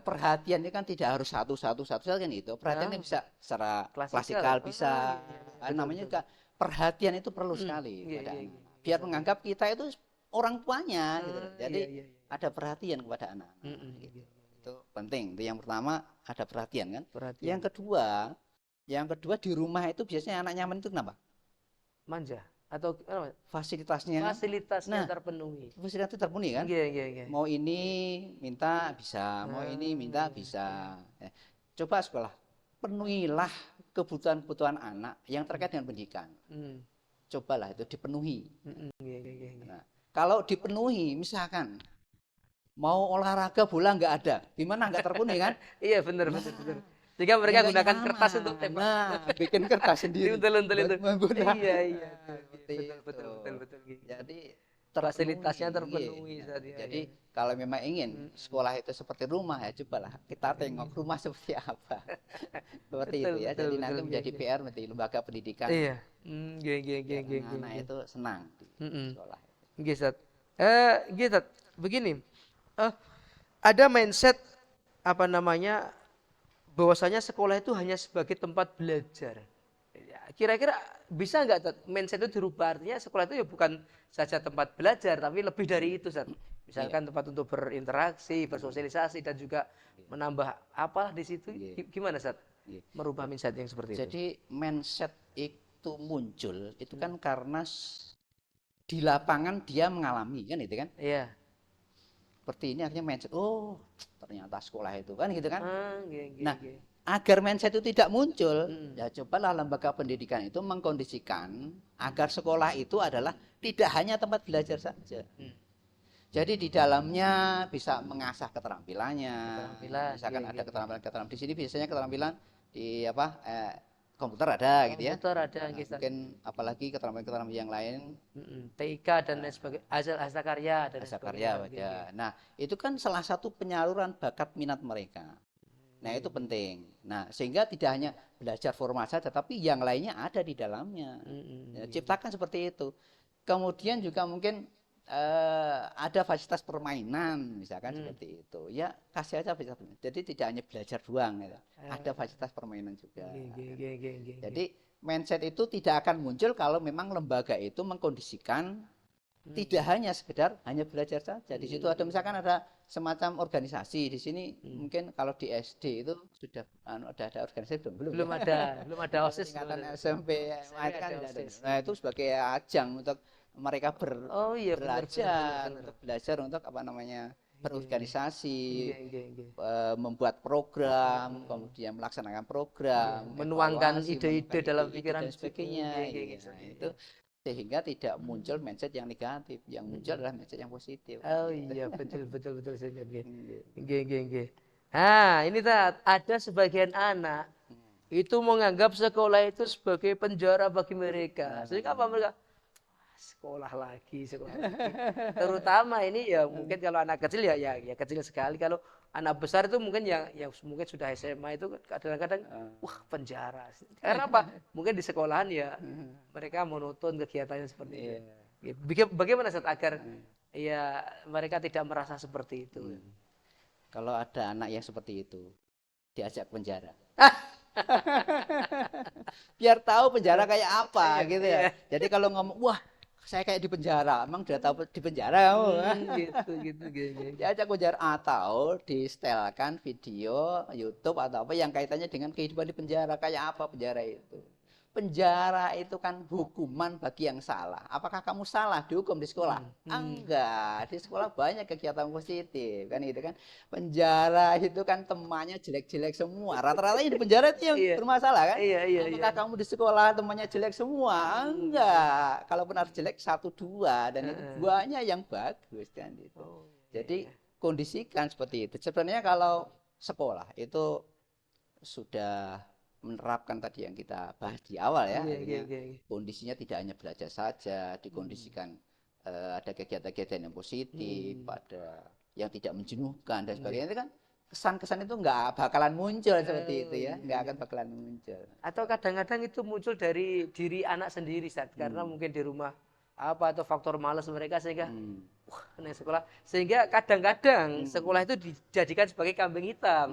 perhatiannya kan tidak harus satu kan itu. Perhatiannya bisa secara klasikal bisa. Namanya juga perhatian itu perlu sekali pada anak. Biar menganggap kita itu orang tuanya gitu. Jadi ada perhatian kepada anak. Gitu. Itu penting. Itu yang pertama, ada perhatian kan. Yang kedua di rumah itu biasanya anak nyaman itu kenapa? Manja. atau apa, fasilitasnya fasilitasnya Nah. terpenuhi. fasilitas terpenuhi kan. Nggih, nggih, nggih. Mau ini minta bisa, mau ini minta bisa. Coba sekolah penuhilah kebutuhan-kebutuhan anak yang terkait dengan pendidikan. Hmm. Cobalah itu dipenuhi. Nggih, nggih, nggih, nggih. Nah, kalau dipenuhi, misalkan mau olahraga bola nggak ada, gimana nggak terpenuhi kan? Iya, benar, benar, benar. Sehingga mereka Nggak gunakan nyaman. kertas untuk tembak. Nah, bikin kertas sendiri. Betul itu. buat menggunakan. Iya, iya. Seperti Betul, itu. betul, betul. Jadi Fasilitasnya terpenuhi. terpenuhi Iya. saat ya, Jadi ya. kalau memang ingin sekolah itu seperti rumah ya cobalah kita tengok rumah seperti apa. Seperti Betul, itu ya. betul, Jadi betul, nanti iya, menjadi iya. PR menjadi lembaga pendidikan. Iya. Nggih, nggih, nggih, Biar nggih, anak-anak nggih. itu senang di Mm-mm. sekolah. Nggih, Sat. Nggih, Sat. Begini. Ada mindset apa namanya bahwasanya sekolah itu hanya sebagai tempat belajar. Ya, kira-kira bisa nggak Tat, mindset itu dirubah, artinya sekolah itu ya bukan saja tempat belajar tapi lebih dari itu, Sat. Misalkan tempat untuk berinteraksi, bersosialisasi dan juga menambah apalah di situ. Iya. Gimana, Sat? Iya. Merubah mindset yang seperti itu. Jadi mindset itu muncul itu kan karena di lapangan dia mengalami kan itu kan. Iya. Seperti ini artinya mindset. Oh, ternyata sekolah itu kan gitu kan. Nggih, nggih, Nah, nggih. agar mindset itu tidak muncul, ya cobalah lembaga pendidikan itu mengkondisikan agar sekolah itu adalah tidak hanya tempat belajar saja. Jadi di dalamnya bisa mengasah keterampilannya. Keterampilan, Misalkan iya, ada iya. keterampilan di sini biasanya keterampilan di apa komputer ada gitu ya. Komputer ada, nggih, Sat. Mungkin apalagi keterampilan yang lain TIK dan lain sebagainya, hasta karya dan lain bahasa sebagainya. karya baca. Nah, itu kan salah satu penyaluran bakat minat mereka. Nah, itu penting. Nah, sehingga tidak hanya belajar formal saja, tapi yang lainnya ada di dalamnya. Ya, ciptakan seperti itu. Kemudian juga mungkin ada fasilitas permainan, misalkan seperti itu. Ya, kasih aja fasilitas permainan. Jadi tidak hanya belajar doang, gitu. Ada fasilitas permainan juga. Nggih. Jadi mindset itu tidak akan muncul kalau memang lembaga itu mengkondisikan tidak hanya sekedar hanya belajar saja. Di situ ada misalkan ada semacam organisasi. Di sini mungkin kalau di SD itu sudah ada organisasi belum belum ada OSIS. tingkatan SMP SMA itu kan ada tidak ada. OSIS. Nah, itu sebagai ajang untuk mereka Oh iya, benar, belajar benar. untuk belajar untuk apa namanya berorganisasi, Nggih. membuat program, kemudian melaksanakan program, Menuangkan evaluasi, ide-ide menuangkan dalam ide-ide pikiran dan sebagainya. Nggih, Iya, nggih. itu sehingga tidak muncul mindset yang negatif, yang muncul adalah mindset yang positif. Oh iya, betul saya ngerti. Iya. Nggih. Nah, ini ada sebagian anak itu menganggap sekolah itu sebagai penjara bagi mereka. Sehingga apa mereka? Sekolah lagi. Terutama ini ya mungkin kalau anak kecil ya kecil sekali. Kalau anak besar itu mungkin yang mungkin sudah SMA itu kadang-kadang wah penjara. Karena apa? Mungkin di sekolahan ya mereka monoton kegiatannya seperti itu. Bagaimana Ustaz agar ya mereka tidak merasa seperti itu? Kalau ada anak yang seperti itu, diajak penjara. Biar tahu penjara kayak apa gitu ya. Jadi kalau ngomong, wah saya kayak di penjara, emang udah tahu di penjara Gitu. diajak penjara atau disetelkan video YouTube atau apa yang kaitannya dengan kehidupan di penjara, kayak apa penjara itu. Penjara itu kan hukuman bagi yang salah. Apakah kamu salah dihukum di sekolah? Enggak, di sekolah banyak kegiatan positif kan gitu kan. Penjara itu kan temannya jelek-jelek semua. Rata-rata yang di penjara itu yang bermasalah kan. Apakah kamu di sekolah temannya jelek semua? Enggak. Kalaupun ada jelek 1, 2 dan itu duanya yang bagus kan gitu. Jadi kondisikan seperti itu. Sebenarnya kalau sekolah itu sudah menerapkan tadi yang kita bahas di awal ya, kondisinya tidak hanya belajar saja, dikondisikan ada kegiatan-kegiatan yang positif, ada yang tidak menjenuhkan dan sebagainya. Itu kan kesan-kesan itu nggak bakalan muncul seperti itu ya, nggak akan bakalan muncul. Atau kadang-kadang itu muncul dari diri anak sendiri saat karena mungkin di rumah apa atau faktor malas mereka sehingga wah naik sekolah, sehingga kadang-kadang sekolah itu dijadikan sebagai kambing hitam.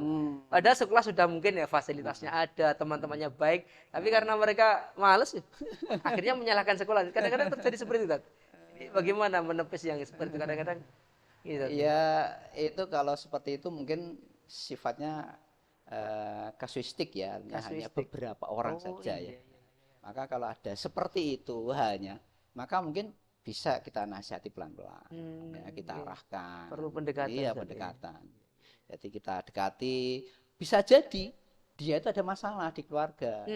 Padahal sekolah sudah mungkin ya fasilitasnya ada, teman-temannya baik, tapi karena mereka malas akhirnya menyalahkan sekolah. Kadang-kadang terjadi seperti itu. Bagaimana menepis yang seperti itu kadang-kadang? Gitu. Ya itu kalau seperti itu mungkin sifatnya kasuistik ya, hanya beberapa orang saja ya. Maka kalau ada seperti itu hanya maka mungkin bisa kita nasihati pelan-pelan, ya, kita iya. arahkan. Perlu pendekatan, Iya, Ustaz, ya. pendekatan. Jadi kita dekati, bisa jadi dia itu ada masalah di keluarga,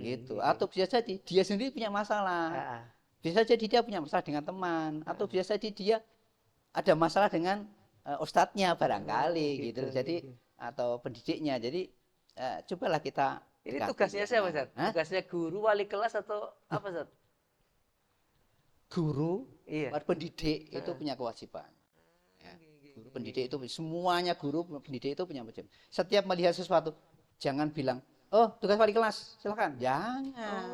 gitu. Atau bisa jadi dia sendiri punya masalah. Ah, Bisa jadi dia punya masalah dengan teman, atau bisa jadi dia ada masalah dengan ustadznya barangkali, gitu. Jadi atau pendidiknya. Jadi cobalah kita Ini dekati tugasnya dia. siapa, Ustaz? Hah? Tugasnya guru, wali kelas atau apa, Ustaz? Guru, Iya. pendidik itu punya kewajiban. Ya. Guru pendidik itu semuanya guru pendidik itu punya kewajiban. Setiap melihat sesuatu jangan bilang, "Oh, tugas wali kelas, silakan." Jangan.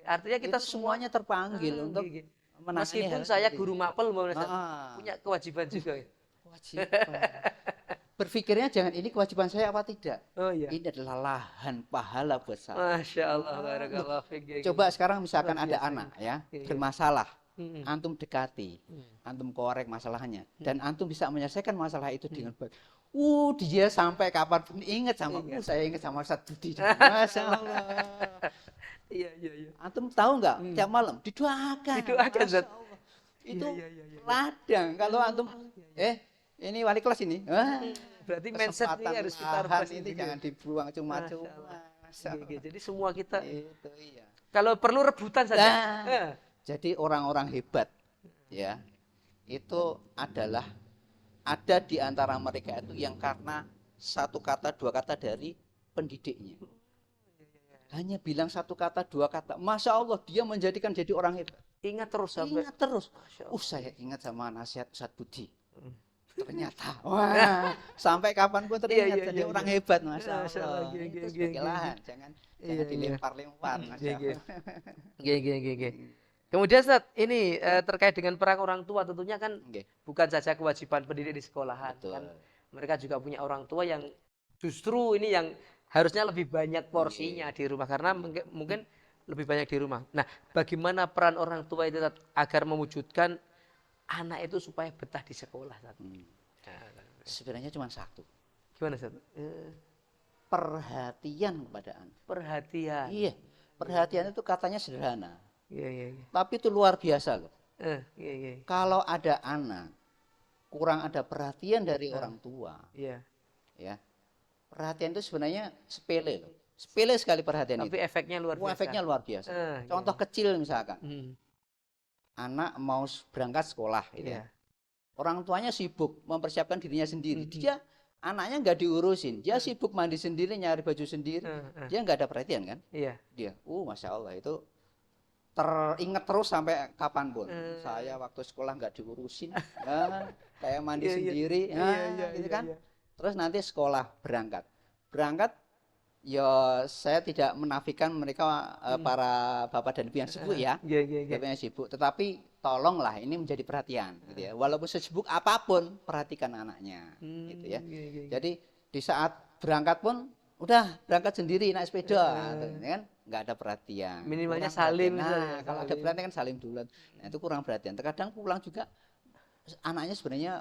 Artinya kita Itu semuanya terpanggil untuk menangani meskipun hal saya seperti guru mapel mau Ustaz, Ah. punya kewajiban juga ya. kewajiban. Berpikirnya jangan ini kewajiban saya apa tidak. Oh iya. Ini adalah lahan pahala buat saya. Masya Allah, barakallah fiik. Coba sekarang misalkan Luar ada biasa. anak ya Iya. bermasalah, Mm-mm. antum dekati, antum korek masalahnya, dan antum bisa menyelesaikan masalah itu dengan baik. Dia sampai kapanpun ingat sama, saya ingat sama Ustaz Budi. Masya Allah. Iya. Antum tahu nggak? Tiap malam didoakan. Didoakan, Masya Zat. Allah. Itu Iya. ladang. Kalau antum, ini wali kelas ini. Wah, Berarti mindset ini kesempatan harus kita lahan rubah ini sendiri. jangan dibuang cuma-cuma. Masya Allah. Jadi semua kita Itu iya. kalau perlu rebutan saja. Nah, jadi orang-orang hebat ya itu adalah ada di antara mereka itu yang karena satu kata dua kata dari pendidiknya. Hanya bilang satu kata dua kata, Masya Allah dia menjadikan jadi orang hebat. Ingat terus sampai. Ingat terus. Masya Allah. Saya ingat sama nasihat Ustaz Budi. Ternyata, wah, sampai kapanpun teringat jadi orang hebat, Masya Masya Allah. Allah, Itu sebagai lahan, jangan dilempar-lempar, Masya Allah. Gini. Kemudian Ustaz, ini terkait dengan peran orang tua tentunya kan Oke. bukan saja kewajiban pendidik di sekolahan Betul. kan mereka juga punya orang tua yang justru ini yang harusnya lebih banyak porsinya di rumah karena mungkin lebih banyak di rumah. Nah, bagaimana peran orang tua itu Ustaz, agar mewujudkan anak itu supaya betah di sekolah Ustaz? Sebenarnya cuma satu, Gimana Ustaz? perhatian kepada anak. Perhatian. Iya, perhatian itu katanya sederhana, Iya. tapi itu luar biasa loh. Iya. Kalau ada anak kurang ada perhatian dari orang tua, Iya. ya, perhatian itu sebenarnya sepele loh, sepele sekali perhatian Tapi itu. efeknya luar biasa. Efeknya luar biasa. Iya. Contoh kecil misalkan, Hmm. anak mau berangkat sekolah, gitu Iya. ya. Orang tuanya sibuk mempersiapkan dirinya sendiri, dia anaknya nggak diurusin, dia sibuk mandi sendiri, nyari baju sendiri, dia nggak ada perhatian kan? Iya. Dia, Masya Allah itu teringat terus sampai kapanpun. Saya waktu sekolah nggak diurusin, saya mandi sendiri, gitu kan. Terus nanti sekolah berangkat, ya saya tidak menafikan mereka para bapak dan ibu yang sibuk ya, Iya. yang sibuk. Tetapi tolonglah ini menjadi perhatian, gitu ya. Walaupun sesibuk apapun, perhatikan anaknya, gitu ya. Jadi di saat berangkat pun udah berangkat sendiri naik sepeda, kan? Nggak ada perhatian. Minimalnya Kurang salim perhatian. misalnya, Nah, kalau ada salim. perhatian kan salim duluan. Nah, itu kurang perhatian. Terkadang pulang juga anaknya sebenarnya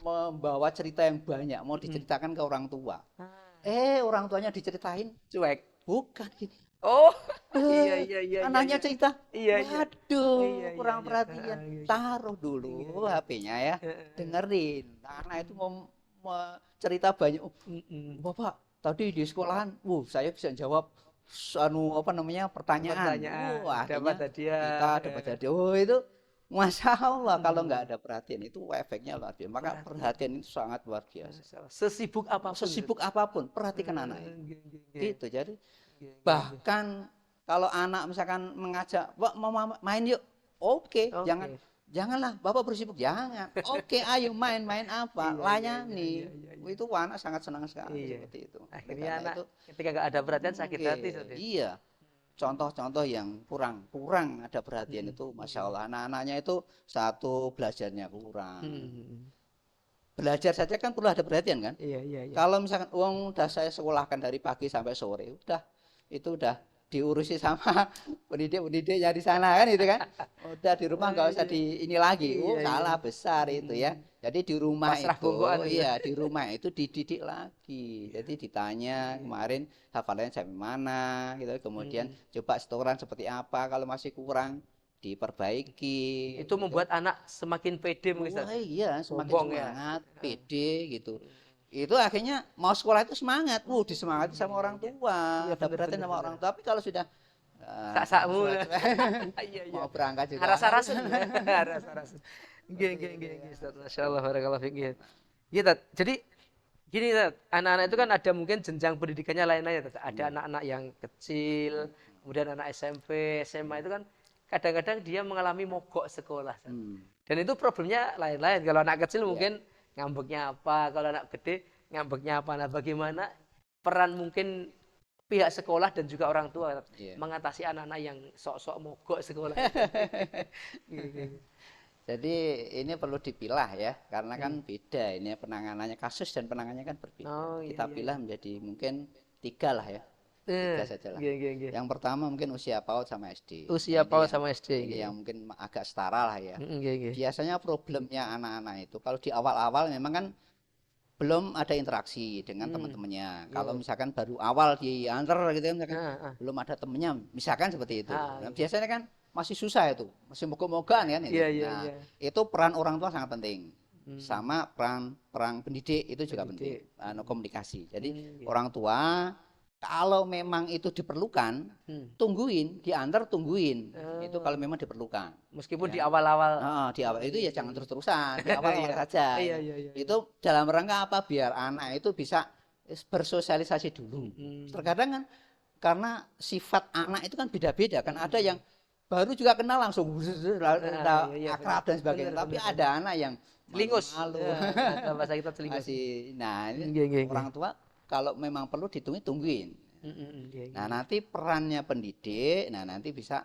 membawa cerita yang banyak, mau diceritakan ke orang tua. Orang tuanya diceritain, Cuek. bukan gini. Oh. Iya. Anaknya cerita, Iya. waduh, Iya, kurang iya. perhatian. Iya. Taruh dulu HP-nya ya, dengerin. Anak itu mau cerita banyak. Bapak, tadi di sekolahan, saya bisa jawab pertanyaan. Dapat hadiah. Kita dapat hadiah. Itu Masya Allah, kalau nggak ada perhatian itu efeknya luar biasa. Maka perhatian itu sangat luar biasa. Sesibuk apapun. Sesibuk apapun, perhatikan anak itu. Gitu. Jadi Iya. bahkan kalau anak misalkan mengajak, Pak mau main yuk, oke. Janganlah Bapak bersibuk, jangan. Oke, ayo main apa? Layani. Itu anak sangat senang sekali seperti itu. Akhirnya Karena anak itu, ketika nggak ada perhatian sakit hati. iya. Contoh-contoh yang kurang ada perhatian itu, Masya Allah, anak-anaknya itu satu belajarnya kurang. Belajar saja kan perlu ada perhatian kan? Iya. Kalau misalkan udah saya sekolahkan dari pagi sampai sore, itu udah diurusi sama pendidik-pendidiknya di sana kan, itu kan. Udah di rumah nggak usah di ini lagi. Salah besar itu ya. Jadi di rumah Pasrah itu, bongkoan itu. di rumah itu dididik lagi. Jadi ditanya kemarin hafalannya sampai mana, gitu. Kemudian coba setoran seperti apa. Kalau masih kurang diperbaiki. Itu membuat anak semakin pede mungkin Ustaz. Wah, iya, semakin Sombong ya. semangat, pede gitu. Itu akhirnya mau sekolah itu semangat, disemangati sama orang tua, Iya, ada bener, perhatian bener, sama bener. orang tua. Tapi kalau sudah Sak-sakmu. Iya, iya. mau berangkat juga Rasa-rasun. Rasa-rasun. Nggih, Ustaz. Masyaallah barakallahu fiik. Nggih. Iya, Tat. Jadi gini, Tat. Anak-anak itu kan ada mungkin jenjang pendidikannya lain-lain, Tat. Ada anak-anak yang kecil, kemudian anak SMP, SMA itu kan kadang-kadang dia mengalami mogok sekolah, Tat. Dan itu problemnya lain-lain. Kalau anak kecil mungkin ngambeknya apa, kalau anak gede ngambeknya apa. Nah, bagaimana peran mungkin pihak sekolah dan juga orang tua mengatasi anak-anak yang sok-sok mogok sekolah. Jadi ini perlu dipilah ya, karena kan beda ini penanganannya, kasus dan penanganannya kan berbeda. Kita pilah menjadi mungkin 3 lah ya. 3 saja lah. Yang pertama mungkin usia PAUD sama SD. Usia PAUD sama SD. Yang mungkin agak setara lah ya. Biasanya problemnya anak-anak itu kalau di awal-awal memang kan belum ada interaksi dengan teman-temannya. Kalau misalkan baru awal diantar gitu misalkan belum ada temennya, misalkan seperti itu. Nah, biasanya kan masih susah itu, masih mogok-mogokan kan itu. Itu peran orang tua sangat penting. Sama peran pendidik itu juga penting. Komunikasi. Jadi orang tua kalau memang itu diperlukan, tungguin, diantar tungguin. Itu kalau memang diperlukan. Meskipun di awal-awal. Di awal itu ya jangan terus-terusan, di awal-awal saja. Itu dalam rangka apa? Biar anak itu bisa bersosialisasi dulu. Terkadang kan karena sifat anak itu kan beda-beda kan. Ada yang baru juga kenal langsung akrab dan sebagainya. Tapi ada anak yang lingus. malu. Bahasa kita telingus. Nah, ini orang tua kalau memang perlu tungguin. Nah, nanti perannya pendidik, nanti bisa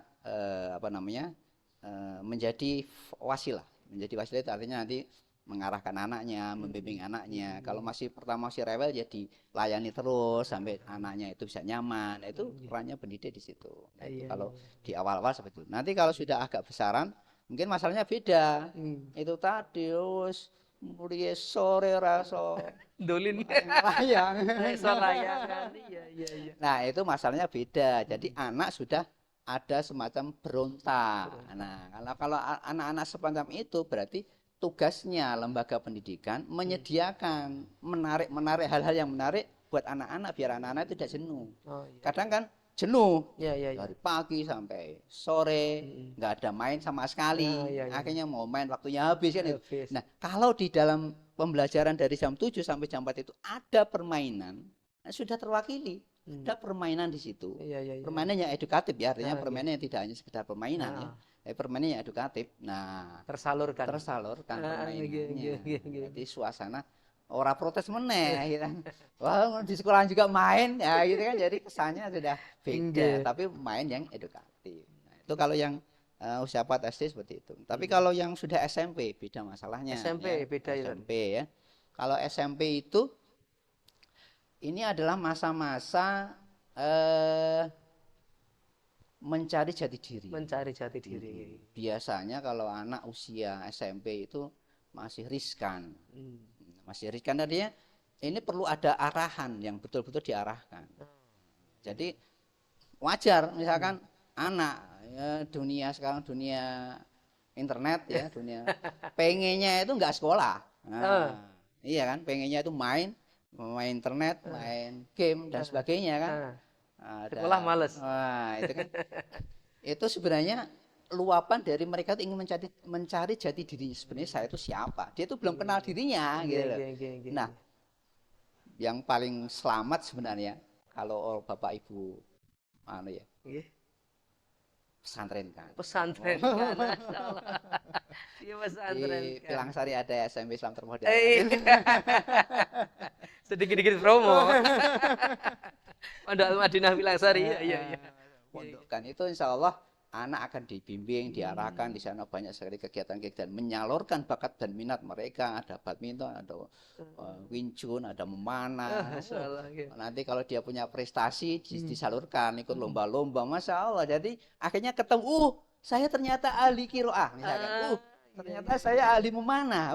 menjadi wasilah. Menjadi wasilah itu artinya nanti mengarahkan anaknya, membimbing anaknya. Kalau pertama masih rewel, ya dilayani terus sampai anaknya itu bisa nyaman. Itu perannya pendidik di situ. Nah, itu kalau di awal-awal seperti itu. Nanti kalau sudah agak besaran, mungkin masalahnya beda. Itu tadi mulai sore raso dolin layang. Iya. Nah, itu masalahnya beda. Jadi anak sudah ada semacam berontak. Nah, kalau anak-anak semacam itu berarti tugasnya lembaga pendidikan menyediakan menarik hal-hal yang menarik buat anak-anak biar anak-anak itu tidak jenuh. Kadang kan jenuh dari pagi sampai sore nggak ada main sama sekali. Akhirnya mau main waktunya habis kan. Nah, kalau di dalam pembelajaran dari jam 7 sampai jam 4 itu ada permainan, sudah terwakili. Ada permainan di situ. Permainan yang edukatif ya, artinya permainan yang tidak hanya sekedar permainan ya. Permainan yang edukatif. Nah, tersalurkan permainannya. Jadi suasana orang protes meneh gitu. Wah, di sekolah juga main ya gitu kan. Jadi kesannya sudah beda, tapi main yang edukatif. Nah, itu kalau yang usia 4 SD seperti itu. Tapi kalau yang sudah SMP beda masalahnya. SMP beda ya. SMP ya. Kalau SMP itu ini adalah masa-masa mencari jati diri. Biasanya kalau anak usia SMP itu masih riskan. Masih riskan tadinya ini perlu ada arahan yang betul-betul diarahkan. Jadi wajar misalkan anak dunia sekarang dunia internet ya, dunia pengennya itu enggak sekolah. Iya kan, pengennya itu main internet, main game dan sebagainya kan. Sekolah males. Itu kan. Itu sebenarnya luapan dari mereka itu ingin mencari jati diri. Sebenarnya saya itu siapa? Dia itu belum kenal dirinya gitu. Nah, yang paling selamat sebenarnya kalau Bapak Ibu pesantrenkan. Iya, pesantren. Di Pilangsari ada SMP Islam termodern. Sedikit-sedikit promo. Pondok Al-Madinah Pilangsari. Iya. Pondokkan itu insya Allah anak akan dibimbing, diarahkan di sana banyak sekali kegiatan-kegiatan menyalurkan bakat dan minat mereka. Ada badminton, ada wing chun, ada memanah. Nanti kalau dia punya prestasi disalurkan, ikut lomba-lomba, masya Allah. Jadi akhirnya ketemu, saya ternyata ahli kiroah, misalkan. Ternyata saya ahli memanah.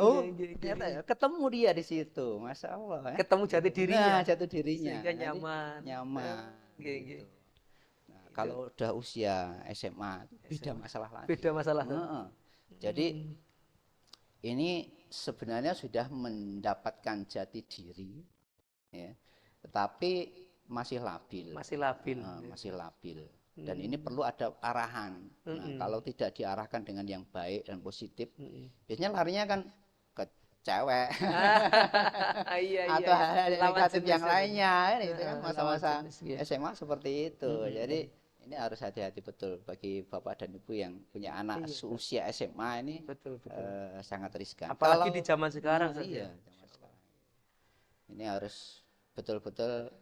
Ternyata ketemu dia di situ, masya Allah. Ketemu jati dirinya. Jati dirinya. Sehingga nyaman. Nyaman. Gitu. Nah, Kalau udah usia SMA beda masalah lagi. Beda masalah. Heeh. Jadi ini sebenarnya sudah mendapatkan jati diri, ya, tetapi masih labil. Masih labil. Masih labil. Dan ini perlu ada arahan. Nah, kalau tidak diarahkan dengan yang baik dan positif, biasanya larinya kan ke cewek Iya, atau hal-hal Lawan negatif jenis yang itu. lainnya, itu kan Lawan masa-masa jenis, iya. SMA seperti itu. Jadi ini harus hati-hati betul bagi bapak dan ibu yang punya anak seusia SMA ini. Betul, betul. Sangat riskan. Apalagi di zaman sekarang. Iya, zaman sekarang. Ini harus betul-betul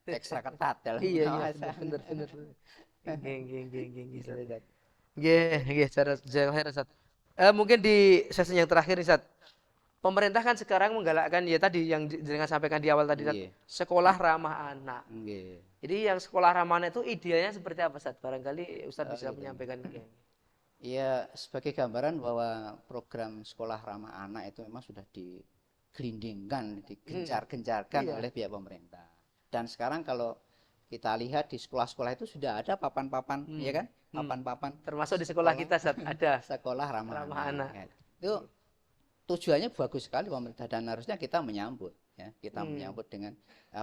ekstra ketat dalam Iya, pengawasan. bener. Nggih, cara Sat. Mungkin di sesi yang terakhir nih, Sat. Pemerintah kan sekarang menggalakkan ya tadi yang dengan sampaikan di awal tadi, Sat, Iya. sekolah ramah anak. Nggih. Jadi yang sekolah ramah anak itu idealnya seperti apa, Sat? Barangkali Ustadz bisa gitu. menyampaikan. Ya, sebagai gambaran bahwa program sekolah ramah anak itu memang sudah digelindingkan, digencar-gencarkan oleh pihak pemerintah. Dan sekarang kalau kita lihat di sekolah-sekolah itu sudah ada papan-papan, ya kan? Papan-papan Termasuk di sekolah kita, Sat, ada sekolah ramah ramah anak. anak. Itu tujuannya bagus sekali pemerintah dan harusnya kita menyambut, ya. Kita menyambut dengan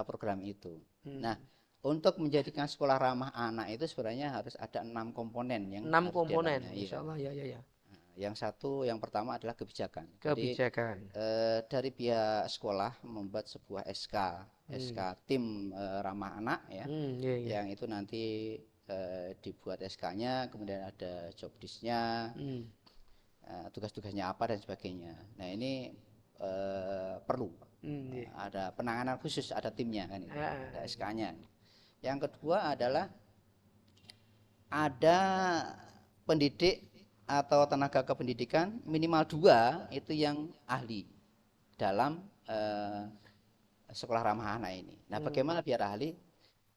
program itu. Nah, untuk menjadikan sekolah ramah anak itu sebenarnya harus ada 6 komponen yang 6 harus komponen. dijalankan. Iya. Insyaallah, ya. Nah, yang pertama adalah kebijakan. Kebijakan. Jadi, dari pihak sekolah membuat sebuah SK tim ramah anak, ya, Iya. yang itu nanti dibuat SK-nya, kemudian ada job disk-nya, tugas-tugasnya apa dan sebagainya. Nah, ini perlu ada penanganan khusus, ada timnya kan, ada SK-nya. Yang kedua adalah ada pendidik atau tenaga kependidikan minimal 2 itu yang ahli dalam sekolah ramah anak ini. Nah, bagaimana biar ahli?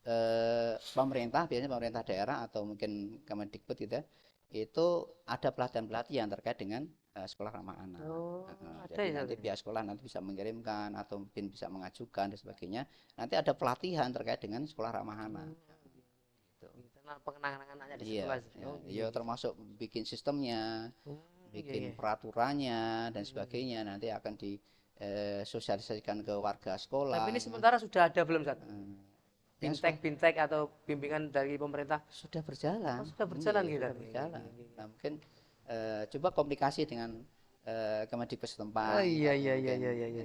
Biasanya pemerintah daerah atau mungkin Kemendikbud gitu, itu ada pelatihan-pelatihan terkait dengan sekolah ramah anak. Jadi nanti pihak sekolah nanti bisa mengirimkan atau mungkin bisa mengajukan dan sebagainya. Nanti ada pelatihan terkait dengan sekolah ramah anak. Pengenangan anaknya di Iya, sekolah. iya, termasuk bikin sistemnya, bikin peraturannya dan sebagainya. Nanti akan disosialisasikan ke warga sekolah. Tapi ini sementara sudah ada belum, Sat? Bintek atau bimbingan dari pemerintah sudah berjalan. sudah berjalan gitu. Sudah berjalan. Nah, mungkin coba komunikasi dengan Kemendikbud setempat. Iya.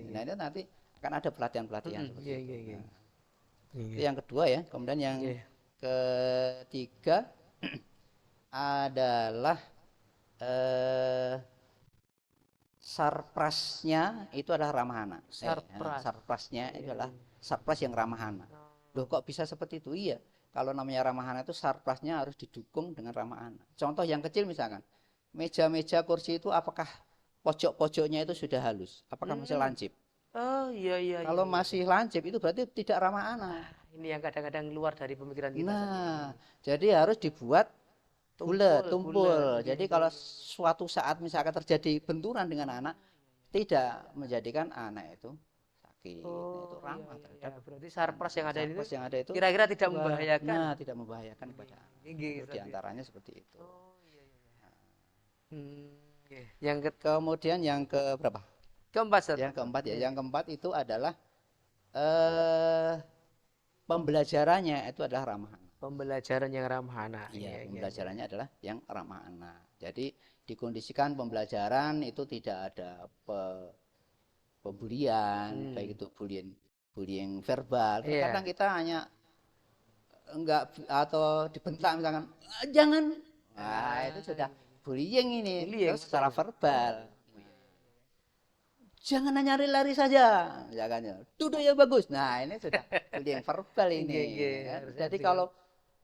Nah, itu nanti akan ada pelatihan-pelatihan seperti itu. Iya. Itu yang kedua, ya. Kemudian yang ketiga adalah sarprasnya itu adalah ramah anak. Sarprasnya itu adalah sarpras yang ramah anak. Loh, kok bisa seperti itu? Iya, kalau namanya ramah anak itu sarprasnya harus didukung dengan ramah anak. Contoh yang kecil misalkan, meja-meja kursi itu apakah pojok-pojoknya itu sudah halus? Apakah masih lancip? Oh, iya. Kalau masih lancip itu berarti tidak ramah anak. Ini yang kadang-kadang keluar dari pemikiran kita. Nah, jadi harus dibuat bulat, tumpul. Jadi kalau suatu saat misalkan terjadi benturan dengan anak, tidak menjadikan anak itu sakit. Itu ramah terhadap. Berarti sarpras yang ada sarpras yang ada itu kira-kira tidak membahayakan. Nah, tidak membahayakan kepada anak. Di antaranya seperti itu. Kemudian yang ke berapa? Keempat, Sat. Yang keempat, ya. Yang keempat itu adalah pembelajarannya itu adalah ramah anak. Pembelajaran yang ramah anak. Iya, pembelajarannya adalah yang ramah anak. Jadi dikondisikan pembelajaran itu tidak ada pembulian, baik itu bullying verbal. Kadang kita hanya enggak atau dibentak misalkan, jangan. Nah, itu sudah bullying ini. Terus secara verbal. Jangan hanya lari-lari saja, misalkan, duduk yang bagus. Nah, ini sudah bullying verbal ini. Jadi kalau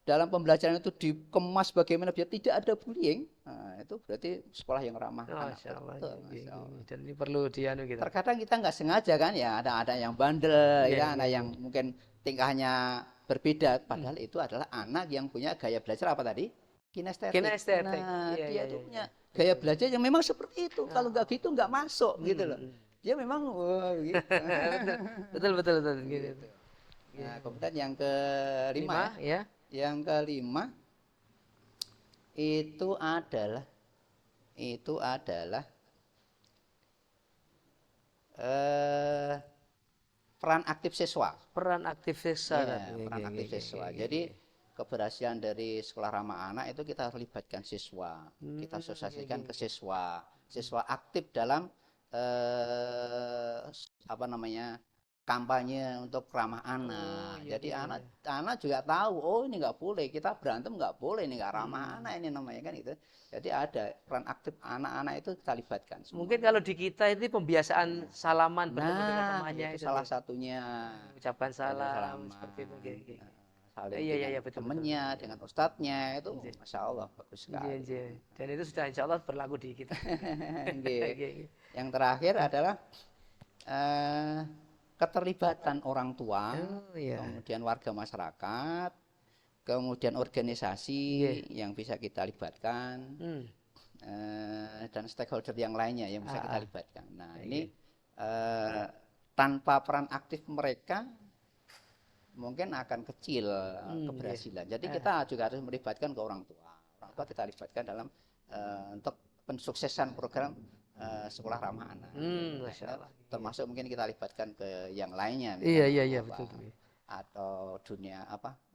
dalam pembelajaran itu dikemas bagaimana biar tidak ada bullying, nah, itu berarti sekolah yang ramah anak. Dan ini perlu gitu. Terkadang kita nggak sengaja kan, ya ada yang bandel, ada yang mungkin tingkahnya berbeda, padahal itu adalah anak yang punya gaya belajar apa tadi? Kinestetik. Nah, dia itu punya gaya belajar yang memang seperti itu. Kalau nggak gitu nggak masuk gitu loh. Dia memang gitu. betul gitu. Nah, kemudian yang kelima, ya. Yang kelima itu adalah peran aktif siswa. Peran aktif siswa. Iya, peran aktif siswa. Jadi keberhasilan dari sekolah ramah anak itu kita harus libatkan siswa. Kita sosialisasikan ke siswa. Siswa aktif dalam kampanye untuk ramah anak. Jadi anak juga tahu, oh ini nggak boleh, kita berantem nggak boleh, ini nggak ramah anak ini namanya kan itu. Jadi ada peran aktif anak-anak itu kita libatkan. Mungkin kalau di kita itu pembiasaan salaman bertemu dengan temannya itu salah satunya. Ucapan salam seperti itu. Saling dengan temennya, dengan ustadznya itu, masya Allah bagus sekali. Dan itu sudah insya Allah berlaku di kita. Yang terakhir adalah keterlibatan orang tua, kemudian warga masyarakat, kemudian organisasi yang bisa kita libatkan, dan stakeholder yang lainnya yang bisa kita libatkan. Nah ini tanpa peran aktif mereka mungkin akan kecil keberhasilan. Jadi kita juga harus melibatkan ke orang tua. Orang tua kita libatkan dalam untuk pensuksesan program sekolah ramah anak. Termasuk mungkin kita libatkan ke yang lainnya. Iya betul. Atau dunia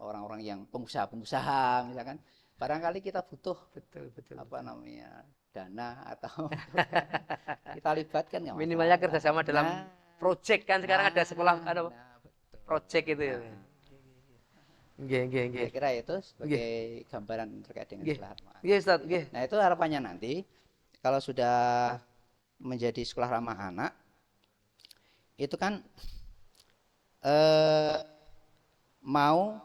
orang-orang yang pengusaha-pengusaha misalkan. Barangkali kita butuh dana atau kita libatkan nggak masalah. Minimalnya kerjasama dalam proyek kan sekarang ada sekolah proyek itu ya. Kira itu sebagai gambaran terkait dengan sekolah ramah anak. Ustaz. Nah itu harapannya nanti kalau sudah menjadi sekolah ramah anak itu kan mau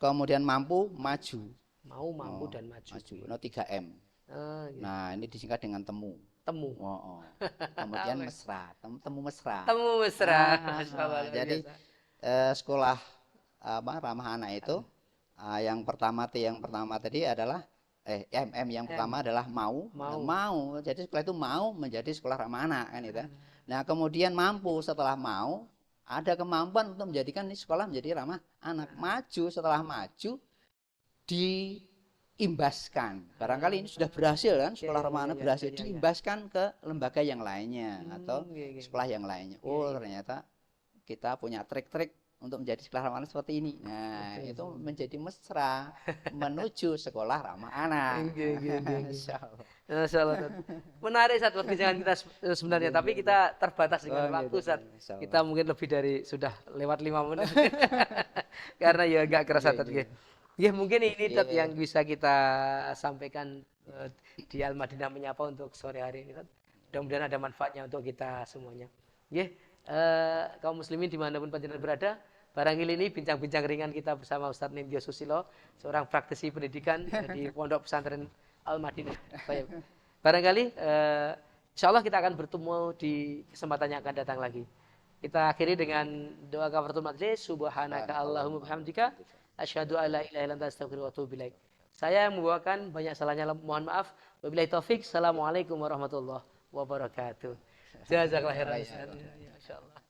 kemudian mampu maju. Mampu dan maju. No 3M. Nah ini disingkat dengan temu. Kemudian mesra, temu mesra. Jadi sekolah ramah anak itu yang pertama tadi adalah yang pertama adalah mau. Jadi sekolah itu mau menjadi sekolah ramah anak kan itu. Nah kemudian mampu setelah mau ada kemampuan untuk menjadikan ini sekolah menjadi ramah anak. Maju setelah maju diimbaskan. Barangkali ini sudah berhasil kan sekolah ramah anak berhasil diimbaskan ke lembaga yang lainnya atau sekolah yang lainnya. Oh ternyata kita punya trik-trik untuk menjadi sekolah ramah anak seperti ini. Nah, itu menjadi mesra menuju sekolah ramah anak. Insyaallah. Menarik Ustaz perbincangan kita sebenarnya, tapi kita terbatas dengan waktu Ustaz. Kita mungkin lebih dari sudah lewat 5 menit. Karena ya enggak kerasa tadi. Ya mungkin ini yang bisa kita sampaikan di Al-Madinah Menyapa untuk sore hari ini. Mudah-mudahan ada manfaatnya untuk kita semuanya. Kaum muslimin dimanapun panjenengan berada, barangkali ini bincang-bincang ringan kita bersama Ustadz Nindyo Susilo, seorang praktisi pendidikan di Pondok Pesantren Al-Madinah. Barangkali insya Allah kita akan bertemu di kesempatan yang akan datang lagi. Kita akhiri dengan doa kafaratul majlis. Subhanaka Allahumma bihamdika asyhadu an la ilaha illa anta astaghfiruka wa atubu ilaik. Saya yang membawakan banyak salahnya, mohon maaf. Wabillahi taufik. Assalamualaikum warahmatullahi wabarakatuh. Jazakallahu khairan. Insyaallah.